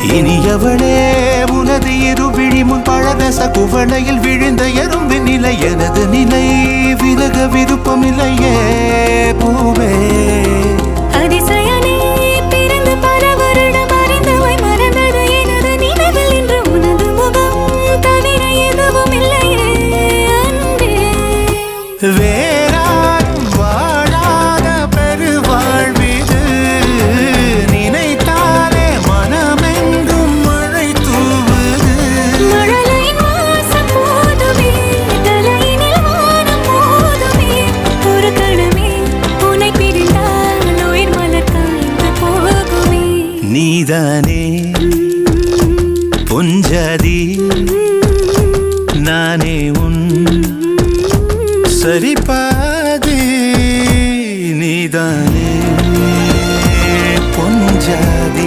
இனியவளே உனது இருவிழி முன் பழரச குவளையில் விழுந்த எறும்பின் நிலை எனது நிலை விலக விருப்பமில்லையே பூவே அதிசயனே பிறந்து பல வருடம் அறிந்தவை மறந்தது எனது நினைவில் இன்று உனது முகம் தவிர எதுவும் இல்லையே அன்பே வேறாரும் வாழாத பெருவாழ்விது நினைத்தாலே மனமெங்கும் மழை தூவுது மழலையின் வாசம் போதுமே தலையினில் வானம் போதுமே ஒரு கணமே உன்னை பிரிந்தால் உயிர் மலர் காய்ந்து போகுமே நீதானே பொஞ்சாதி நானே உன் சரிபாதி நீதானே பொஞ்சாதி